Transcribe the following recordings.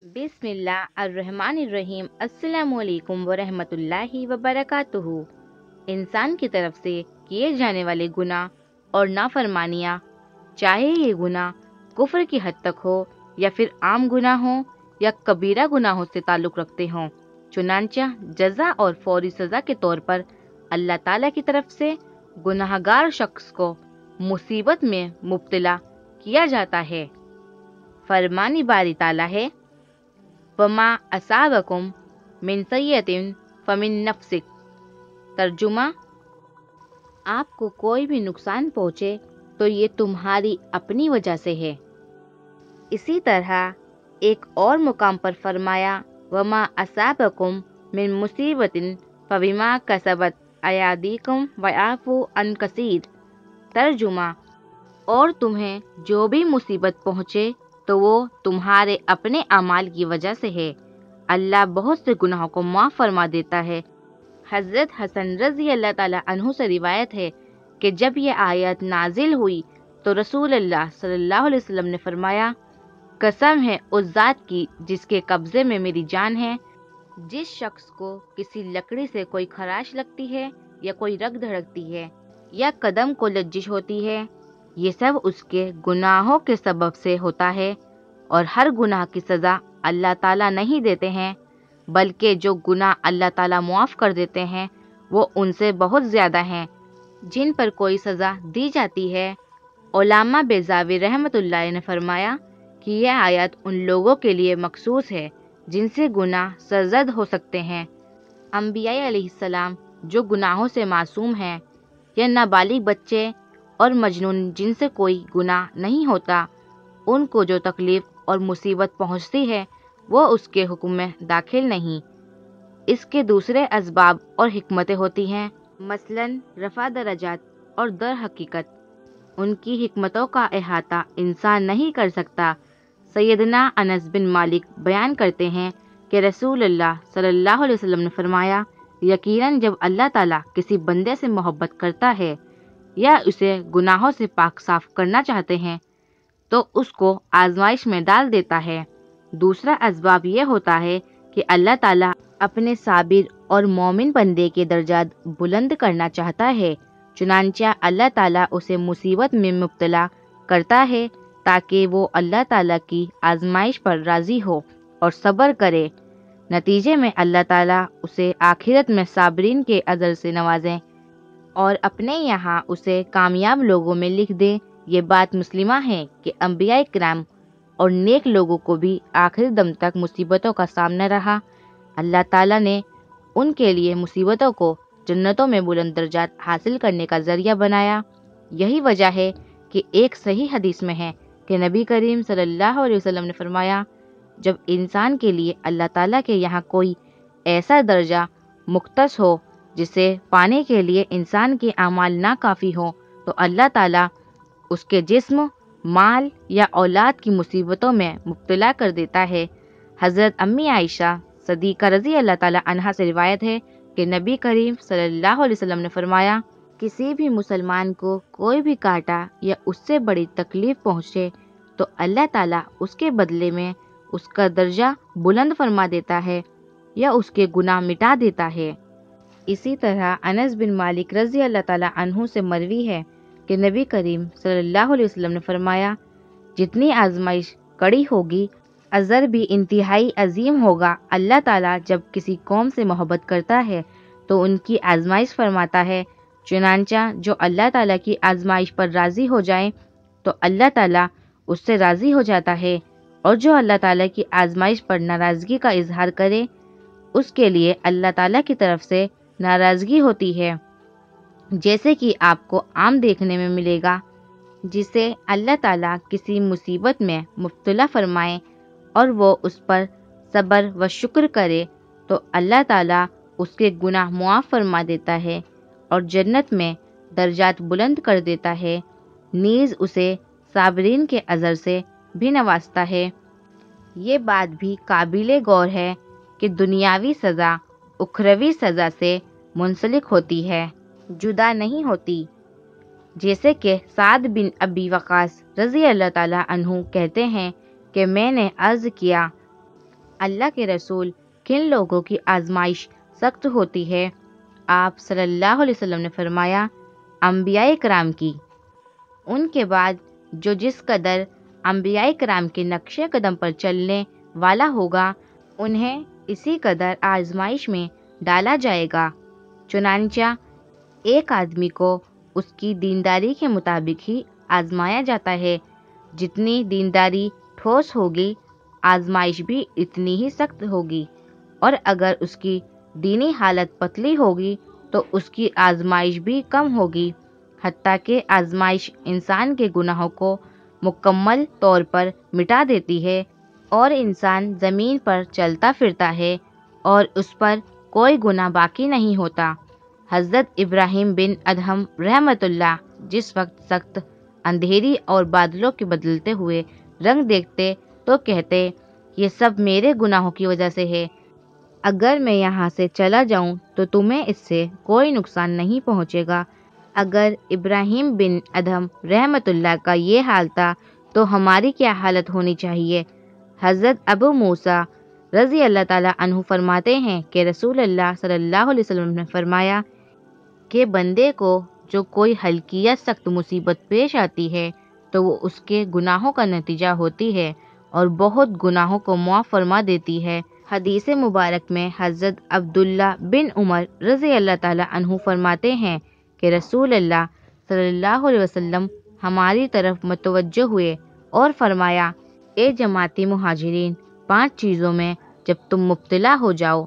بسم اللہ الرحمن الرحیم۔ السلام علیکم ورحمۃ اللہ وبرکاتہ۔ انسان کی طرف سے کیے جانے والے گناہ اور نافرمانیاں، چاہے یہ گناہ کفر کی حد تک ہو یا پھر عام گناہ ہوں یا کبیرہ گناہوں سے تعلق رکھتے ہوں، چنانچہ جزا اور فوری سزا کے طور پر اللہ تعالیٰ کی طرف سے گناہ گار شخص کو مصیبت میں مبتلا کیا جاتا ہے۔ فرمانی باری تعالیٰ ہے، وَمَا أَصَابَكُم مِّن سَيِّئَةٍ فَمِن نَفْسِكَ۔ ترجمہ: آپ کو کوئی بھی نقصان پہنچے تو یہ تمہاری اپنی وجہ سے ہے۔ اسی طرح ایک اور مقام پر فرمایا، وَمَا أَصَابَكُم مِّن مُّصِیبَةٍ فَبِمَا كَسَبَتْ أَیْدِیکُم وَیعْفُو عَن کثیر۔ ترجمہ: اور تمہیں جو بھی مصیبت پہنچے تو وہ تمہارے اپنے اعمال کی وجہ سے ہے، اللہ بہت سے گناہوں کو معاف فرما دیتا ہے۔ حضرت حسن رضی اللہ تعالیٰ عنہ سے روایت ہے کہ جب یہ آیت نازل ہوئی تو رسول اللہ صلی اللہ علیہ وسلم نے فرمایا، قسم ہے اس ذات کی جس کے قبضے میں میری جان ہے، جس شخص کو کسی لکڑی سے کوئی خراش لگتی ہے یا کوئی رگ دھڑکتی ہے یا قدم کو لرزش ہوتی ہے، یہ سب اس کے گناہوں کے سبب سے ہوتا ہے، اور ہر گناہ کی سزا اللہ تعالیٰ نہیں دیتے ہیں، بلکہ جو گناہ اللہ تعالیٰ معاف کر دیتے ہیں وہ ان سے بہت زیادہ ہیں جن پر کوئی سزا دی جاتی ہے۔ علامہ بیضاوی رحمۃ اللہ نے فرمایا کہ یہ آیت ان لوگوں کے لیے مخصوص ہے جن سے گناہ سرزد ہو سکتے ہیں۔ انبیاء علیہ السلام جو گناہوں سے معصوم ہیں، یا نابالغ بچے اور مجنون جن سے کوئی گناہ نہیں ہوتا، ان کو جو تکلیف اور مصیبت پہنچتی ہے وہ اس کے حکم میں داخل نہیں، اس کے دوسرے اسباب اور حکمتیں ہوتی ہیں، مثلا رفع درجات، اور در حقیقت ان کی حکمتوں کا احاطہ انسان نہیں کر سکتا۔ سیدنا انس بن مالک بیان کرتے ہیں کہ رسول اللہ صلی اللہ علیہ وسلم نے فرمایا، یقیناً جب اللہ تعالیٰ کسی بندے سے محبت کرتا ہے یا اسے گناہوں سے پاک صاف کرنا چاہتے ہیں تو اس کو آزمائش میں ڈال دیتا ہے۔ دوسرا اسباب یہ ہوتا ہے کہ اللہ تعالیٰ اپنے صابر اور مومن بندے کے درجات بلند کرنا چاہتا ہے، چنانچہ اللہ تعالیٰ اسے مصیبت میں مبتلا کرتا ہے تاکہ وہ اللہ تعالیٰ کی آزمائش پر راضی ہو اور صبر کرے۔ نتیجے میں اللہ تعالیٰ اسے آخرت میں صابرین کے اجر سے نوازیں اور اپنے یہاں اسے کامیاب لوگوں میں لکھ دے۔ یہ بات مسلمہ ہے کہ انبیاء کرام اور نیک لوگوں کو بھی آخری دم تک مصیبتوں کا سامنا رہا۔ اللہ تعالیٰ نے ان کے لیے مصیبتوں کو جنتوں میں بلند درجات حاصل کرنے کا ذریعہ بنایا۔ یہی وجہ ہے کہ ایک صحیح حدیث میں ہے کہ نبی کریم صلی اللہ علیہ وسلم نے فرمایا، جب انسان کے لیے اللہ تعالیٰ کے یہاں کوئی ایسا درجہ مختص ہو جسے پانے کے لیے انسان کے اعمال ناکافی ہوں تو اللہ تعالیٰ اس کے جسم، مال یا اولاد کی مصیبتوں میں مبتلا کر دیتا ہے۔ حضرت امی عائشہ صدیقہ رضی اللہ تعالیٰ عنہا سے روایت ہے کہ نبی کریم صلی اللہ علیہ وسلم نے فرمایا، کسی بھی مسلمان کو کوئی بھی کاٹا یا اس سے بڑی تکلیف پہنچے تو اللہ تعالیٰ اس کے بدلے میں اس کا درجہ بلند فرما دیتا ہے یا اس کے گناہ مٹا دیتا ہے۔ اسی طرح انس بن مالک رضی اللہ تعالیٰ عنہ سے مروی ہے کہ نبی کریم صلی اللہ علیہ وسلم نے فرمایا، جتنی آزمائش کڑی ہوگی اجر بھی انتہائی عظیم ہوگا۔ اللہ تعالیٰ جب کسی قوم سے محبت کرتا ہے تو ان کی آزمائش فرماتا ہے، چنانچہ جو اللہ تعالیٰ کی آزمائش پر راضی ہو جائے تو اللہ تعالیٰ اس سے راضی ہو جاتا ہے، اور جو اللہ تعالیٰ کی آزمائش پر ناراضگی کا اظہار کرے اس کے لیے اللہ تعالیٰ کی طرف سے ناراضگی ہوتی ہے، جیسے کہ آپ کو عام دیکھنے میں ملے گا۔ جسے اللہ تعالیٰ کسی مصیبت میں مبتلا فرمائے اور وہ اس پر صبر و شکر کرے تو اللہ تعالیٰ اس کے گناہ معاف فرما دیتا ہے اور جنت میں درجات بلند کر دیتا ہے، نیز اسے صابرین کے اجر سے بھی نوازتا ہے۔ یہ بات بھی قابل غور ہے کہ دنیاوی سزا اخروی سزا سے منسلک ہوتی ہے، جدا نہیں ہوتی، جیسے کہ سعد بن ابی وقاص رضی اللہ تعالیٰ عنہ کہتے ہیں کہ میں نے عرض کیا، اللہ کے رسول کن لوگوں کی آزمائش سخت ہوتی ہے؟ آپ صلی اللہ علیہ وسلم نے فرمایا انبیاء کرام کی۔ ان کے بعد جو جس قدر انبیاء کرام کے نقش قدم پر چلنے والا ہوگا انہیں اسی قدر آزمائش میں ڈالا جائے گا۔ چنانچہ ایک آدمی کو اس کی دینداری کے مطابق ہی آزمایا جاتا ہے۔ جتنی دینداری ٹھوس ہوگی آزمائش بھی اتنی ہی سخت ہوگی، اور اگر اس کی دینی حالت پتلی ہوگی تو اس کی آزمائش بھی کم ہوگی، حتیٰ کہ آزمائش انسان کے گناہوں کو مکمل طور پر مٹا دیتی ہے اور انسان زمین پر چلتا پھرتا ہے اور اس پر کوئی گناہ باقی نہیں ہوتا۔ حضرت ابراہیم بن ادہم رحمۃ اللہ جس وقت سخت اندھیری اور بادلوں کے بدلتے ہوئے رنگ دیکھتے تو کہتے یہ سب میرے گناہوں کی وجہ سے ہے، اگر میں یہاں سے چلا جاؤں تو تمہیں اس سے کوئی نقصان نہیں پہنچے گا۔ اگر ابراہیم بن ادہم رحمۃ اللہ کا یہ حال تھا تو ہماری کیا حالت ہونی چاہیے؟ حضرت ابو موسیٰ رضی اللہ تعالیٰ عنہ فرماتے ہیں کہ رسول اللہ صلی اللہ علیہ وسلم نے فرمایا کہ بندے کو جو کوئی ہلکی یا سخت مصیبت پیش آتی ہے تو وہ اس کے گناہوں کا نتیجہ ہوتی ہے اور بہت گناہوں کو معاف فرما دیتی ہے۔ حدیث مبارک میں حضرت عبداللہ بن عمر رضی اللہ تعالیٰ عنہ فرماتے ہیں کہ رسول اللہ صلی اللہ علیہ وسلم ہماری طرف متوجہ ہوئے اور فرمایا اے جماعتی مہاجرین، 5 چیزوں میں جب تم مبتلا ہو جاؤ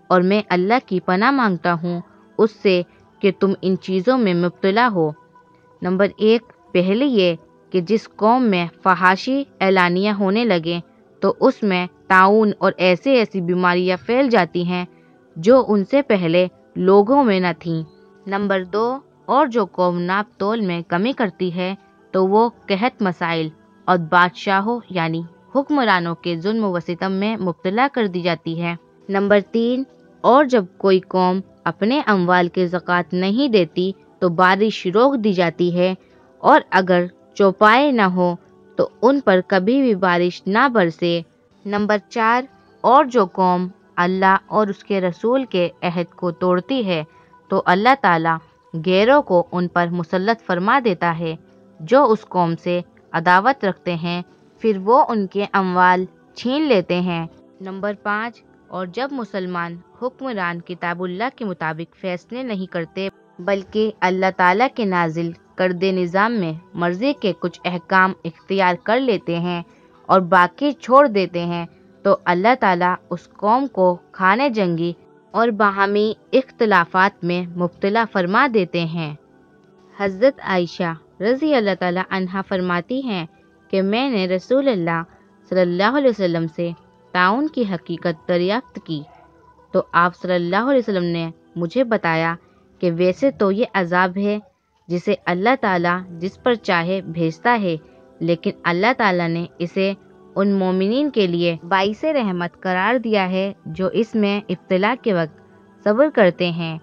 اور میں اللہ کی پناہ مانگتا ہوں اس سے کہ تم ان چیزوں میں مبتلا ہو۔ نمبر 1، پہلی یہ کہ جس قوم میں فحاشی اعلانیہ ہونے لگے تو اس میں طاعون اور ایسی بیماریاں پھیل جاتی ہیں جو ان سے پہلے لوگوں میں نہ تھیں۔ نمبر 2، اور جو قوم ناپ تول میں کمی کرتی ہے تو وہ قحط مسائل اور بادشاہوں یعنی حکمرانوں کے ظلم و ستم میں مبتلا کر دی جاتی ہے۔ نمبر 3، اور جب کوئی قوم اپنے اموال کے زکوٰۃ نہیں دیتی تو بارش روک دی جاتی ہے، اور اگر چوپائے نہ ہو تو ان پر کبھی بھی بارش نہ برسے۔ نمبر 4، اور جو قوم اللہ اور اس کے رسول کے عہد کو توڑتی ہے تو اللہ تعالیٰ غیروں کو ان پر مسلط فرما دیتا ہے جو اس قوم سے عداوت رکھتے ہیں، پھر وہ ان کے اموال چھین لیتے ہیں۔ نمبر 5، اور جب مسلمان حکمران کتاب اللہ کے مطابق فیصلے نہیں کرتے بلکہ اللہ تعالیٰ کے نازل کردے نظام میں مرضی کے کچھ احکام اختیار کر لیتے ہیں اور باقی چھوڑ دیتے ہیں تو اللہ تعالیٰ اس قوم کو خانے جنگی اور باہمی اختلافات میں مبتلا فرما دیتے ہیں۔ حضرت عائشہ رضی اللہ تعالیٰ عنہا فرماتی ہیں کہ میں نے رسول اللہ صلی اللہ علیہ وسلم سے طاعون کی حقیقت دریافت کی تو آپ صلی اللہ علیہ وسلم نے مجھے بتایا کہ ویسے تو یہ عذاب ہے جسے اللہ تعالیٰ جس پر چاہے بھیجتا ہے، لیکن اللہ تعالیٰ نے اسے ان مومنین کے لیے باعث رحمت قرار دیا ہے جو اس میں ابتلا کے وقت صبر کرتے ہیں۔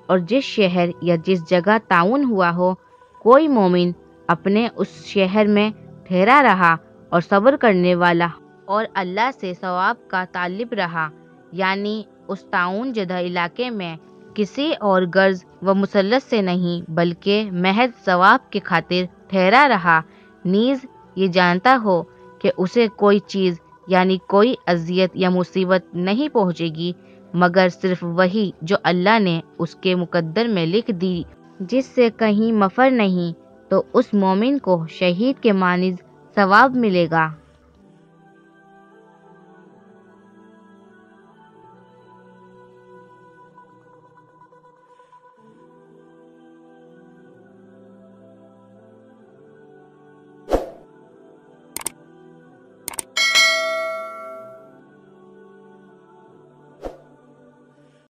اور جس شہر یا جس جگہ طاعون ہوا ہو کوئی مومن اپنے اس شہر میں ٹھہرا رہا اور صبر کرنے والا اور اللہ سے ثواب کا طالب رہا، یعنی اس طاعون زدہ علاقے میں کسی اور غرض و مسلط سے نہیں بلکہ محض ثواب کی خاطر ٹھہرا رہا، نیز یہ جانتا ہو کہ اسے کوئی چیز یعنی کوئی اذیت یا مصیبت نہیں پہنچے گی مگر صرف وہی جو اللہ نے اس کے مقدر میں لکھ دی، جس سے کہیں مفر نہیں، تو اس مومن کو شہید کے مانند ثواب ملے گا۔